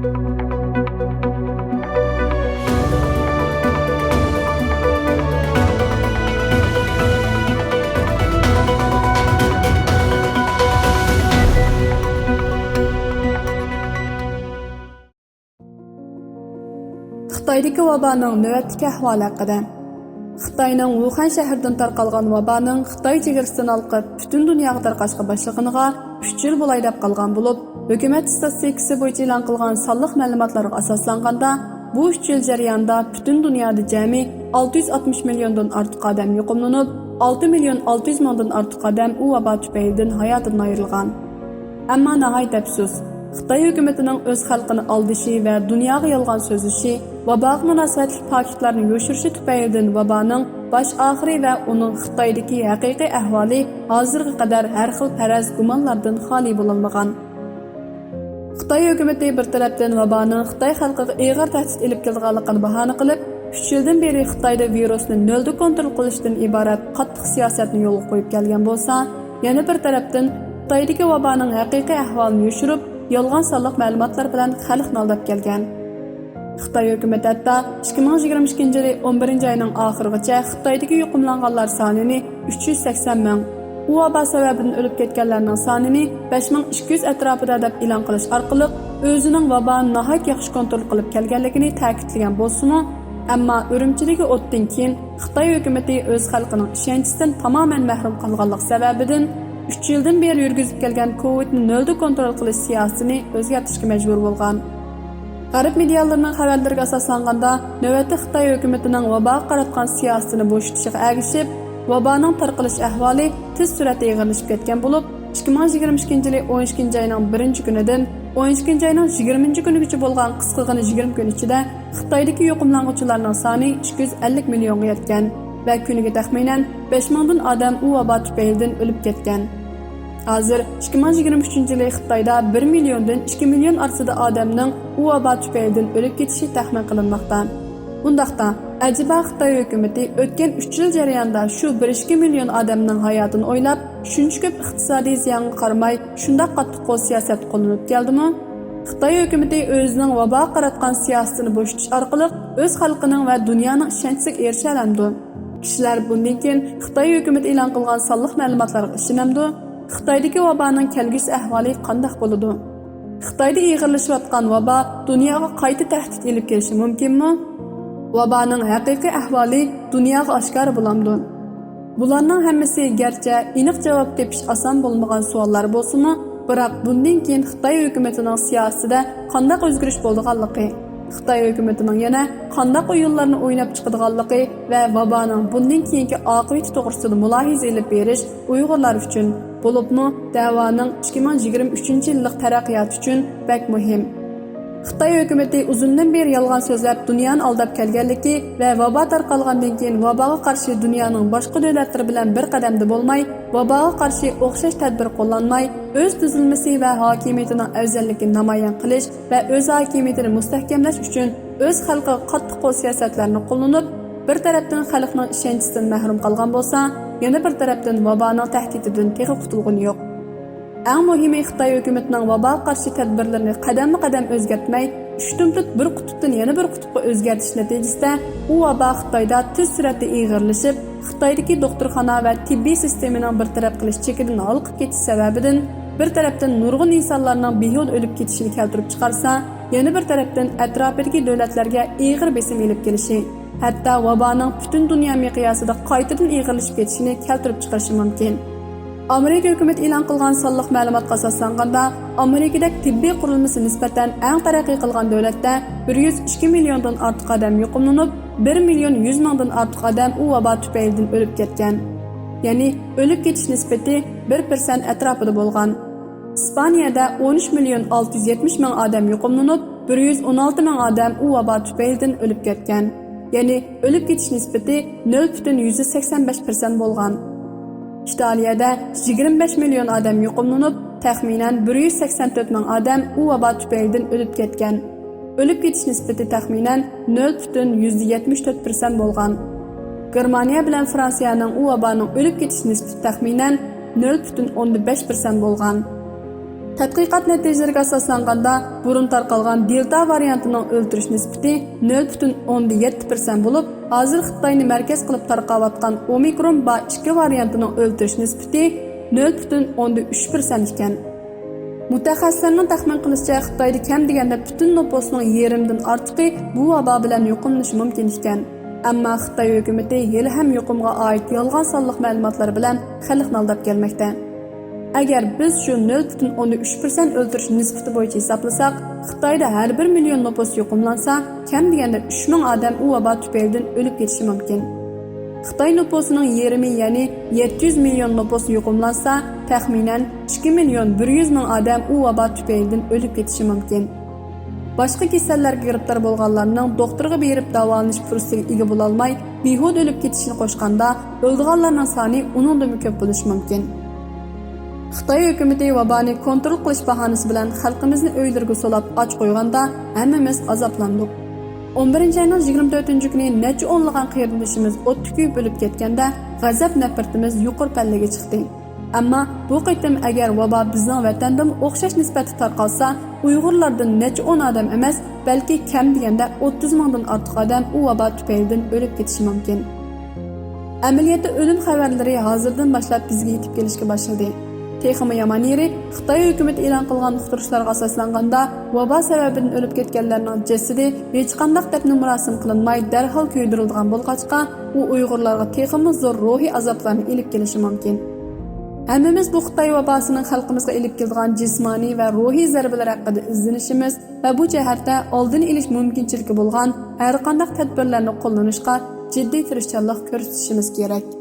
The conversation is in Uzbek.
Xitoydagi vaboning navbatdagi ahvoli haqida. Xitoyning Wuhan shahridan tarqalgan vaboning Xitoy chegarasidan olqib butun dunyoga tarqashga boshlaganiga 3 yil bo'lay deb qolgan bo'lib, hukumat statistikasi bo'yicha e'lon qilgan sonliq ma'lumotlarga asoslanganda, bu 3 yil jarayonida butun dunyoda jami 660 milliondan ortiq odam yo'qolib, 6 million 600 mingdan ortiq odam u vabo tufaylidan hayotidan ayrilgan. Ammo nihoyat afsus, Xitoy hukumatining o'z xalqini aldishi va dunyoga yolg'on so'zlishi, vaboga munosabatli faktlarni yo'shirishi tufaylidan vaboning bosh oxiri va uning Xitoydagi haqiqiy ahvoli hozirga qadar har xil faraz gumonlardan xoli bo'lolmagan. Xitoy hukumati bir tarafdan vaboning Xitoy xalqiga og'ir tahdid elib kelganligini bahona qilib, 3 yildan beri Xitoyda virusni nolda kontrol qilishdan iborat qattiq siyosatni yo'lga qo'yib kelgan bo'lsa, yana bir tarafdan Xitoydagi vaboning haqiqiy ahvolini yo'shirib, yolg'on sonliq ma'lumotlar bilan xalqni aldab kelgan. Xitoy hukumati hatto 2022 yil 11 oyning oxirigacha Xitoydagi yuqumlanganlar sonini 380 ming, u vabo sababidan o'lib ketganlarning sonini 5200 atrofida deb e'lon qilish orqali o'zining vaboni nihoyat yaxshi kontrol qilib kelganligini ta'kidlagan bo'lsa-mu, ammo Urumchidagi o'tdan keyin Xitoy hukumati o'z xalqining ishonchidan tamoman mahrum qolganlik sababidan 3 yildan beri yurgizib kelgan Covidni nolda kontrol qilish siyosatini o'zgartirishga majbur bo'lgan. G'arb medialarining xabarlariga asoslanganda, navbatda Xitoy hukumatining vaboga qaratgan siyosatini bo'shatishiga ergishib, vaboning tarqalish ahvoli tez suratda yig'ilishib ketgan bo'lib, 2022 yil 12 oyning 1-kunidan 12 oyning 20-kunigacha bo'lgan qisqagina 20 kun ichida Xitoydagi yuqumlanuvchilarning soni 250 millionga yetgan va kuniga taxminan 5000 dan odam u vabo tufaylidan o'lib ketgan. Hozir 2023 yil Xitoyda 1 milliondan 2 million orasida odamning u vabo tufaylidan o'lib ketishi taxmin qilinmoqda. Bundaqda, ajiba Xitoy hukumati o'tgan 3 yil jarayonida shu 1-2 million odamning hayotini o'ylab, shuncha ko'p iqtisodiy ziyonga qaramay, shunday qattiq qo'l siyosat qo'llanib keldimi? Xitoy hukumati o'zining vaboga qaratgan siyosatini bo'shatish orqali o'z xalqining va dunyoning ishonchiga erisha oladi. Kishilar bundan keyin Xitoy hukumati e'lon qilgan sonliq ma'lumotlarga ishonamdi. Xitoydagi vaboning kelgusi ahvoli qanday bo'ladi? Xitoyda ig'irlashayotgan vabo dunyoga qayta tahdid elib kelishi mumkinmi? Vaboning haqiqiy ahvoli dunyoga oshkor bo'lamdi. Bularning hammasi garchi aniq javob tepish oson bo'lmagan savollar bo'lsa-mu, biroq bundan keyin Xitoy hukumatining siyosatida qanday o'zgarish bo'lganligi, Xitoy hukumatining yana qanday o'yinlarni o'ynab chiqadiganligi va vaboning bundan keyingi oqibati to'g'risida mulohaza elib berish Uyg'urlar uchun, bo'libmi da'voning 2023 yillik taraqqiyot uchun bek muhim. Xitoy hukumati uzundan beri yolg'on so'zlab dunyoni aldab kelganligi va vabo tarqalgandan keyin vaboga qarshi dunyoning boshqa davlatlari bilan bir qadamda bo'lmay, vaboga qarshi o'xshash tadbir qo'llanmay, o'z tuzilmasi va hokimiyatining afzalligini namoyon qilish va o'z hokimiyatini mustahkamlash uchun o'z xalqiga qattiq qo'l siyosatlarini qo'llanib, bir tarafdan xalqning ishonchidan mahrum qolgan bo'lsa, yana bir tarafdan vaboning tahdididan texi qutulg'uni yo'q. Eng muhimi, Xitoy hukumatining vaboga qarshi tadbirlarini qadam-qadam o'zgartmay, ushtumtut bir qutubdan yana bir qutubga o'zgartish natijasida u vabo Xitoyda tez suratda ig'irlashib, Xitoydagi doktorxona va tibbiy sistemaning bir taraf qilish chekidan olqib ketish sababidan bir tarafdan nurg'un insonlarning behuda o'lib ketishini keltirib chiqarsa, yana bir tarafdan atrofidagi davlatlarga ig'ir besim elib kelishi, hatto vaboning butun dunyo miqyosida qaytadan ig'irlashib ketishini keltirib chiqarishi mumkin. Amerika hukumati e'lon qilgan sonliq ma'lumotga asoslanganda, Amerikada tibbiy qurilmasi nisbatan eng taraqqiy qilgan davlatda 102 milliondan ortiq odam yo'qolib, 1 million 100 mingdan ortiq odam u vabo tufaylidan o'lib ketgan. Ya'ni o'lib ketish nisbati 1% atrofida bo'lgan. Ispaniyada 13 million 670 ming odam yo'qolib, 116 ming odam u vabo tufaylidan o'lib ketgan. Ya'ni o'lib ketish nisbati 0.185% bo'lgan. İtaliyada 25 milyon odam yo'qolib, taxminan 184 ming odam u vabo tufaylidan o'lib ketgan. O'lib ketish nisbati taxminan 0.74% bo'lgan. Germaniya bilan Fransiyaning u vaboning o'lib ketish nisbati taxminan 0.15% bo'lgan. Tədqiqat nəticələrə əsaslanganda, burun tarqalğan Delta variantının öldürüş nisbəti 0,7% olub, hazır Xitayni mərkəz qılıb tarqalayotgan Omikron BA2 variantının öldürüş nisbəti 0,3% ekan. Mutaxassislarning taxmin qilishicha, Xitoyda kam deganda butun nüfusning yarimidan ortig'i bu vabo bilan yuqumlanishi mumkin ekan. Ammo Xitoy hukumati hali ham yuqumga oid yolg'on sonliq ma'lumotlar bilan xalqni aldab kelmoqda. Agar biz shu 0,3% o'ldirish nisbati bo'yicha hisoblasak, Xitoyda har 1 million nüfus yuqumlansa, kam deganda 3000 odam u vabo tufaylidan o'lib ketishi mumkin. Xitoy nüfusining yarimi, ya'ni 700 million nüfus yuqumlansa, taxminan 2 million 100 ming odam u vabo tufaylidan o'lib ketishi mumkin. Boshqa kasallarga giribtor bo'lganlarning doktorga berib davolanish fursatiga ega bo'la olmay, behud o'lib ketishini qo'shganda, o'ldiganlarning soni uningdan ko'p bo'lishi mumkin. Xitoy hukumati vaboni kontrol qilish bahonasi bilan xalqimizni o'ylarga solab och qo'yganda, hammamiz azoblandik. 11-ayning 24-kuni necha o'nlagan qiyodadoshimiz o't kuyib o'lib ketganda, g'azab nafratimiz yuqori pallaga chiqdi. Ammo bu qitim agar vabo bizning vatandan o'xshash nisbatda tarqalsa, Uyg'urlardan necha 10 odam emas, balki kam deganda 30 mingdan ortiq odam u vabo tufaylidan o'lib ketishi mumkin. Amaliyotda o'lim xabarlari hozirdan boshlab bizga yetib kelishga boshladi. Texmi yomon yeri, Xitoy hukumati e'lon qilgan uqtirishlarga asoslanganda, vabo sababidan o'lib ketganlarning jasadi hech qanday dafn marosim qilinmay darhol kuydirilgan bo'lg'achqa, u Uyg'urlarga texmi zo'r ruhiy azoblarni elib kelishi mumkin. Hammamiz bu Xitoy vabosining xalqimizga elib kelgan jismoniy va ruhiy zarbalar haqida izlanishimiz va bu jihatda oldini olish mumkinchiligi bo'lgan har qanday tadbirlarni qo'llanishga jiddiy tirishchilik ko'rsatishimiz kerak.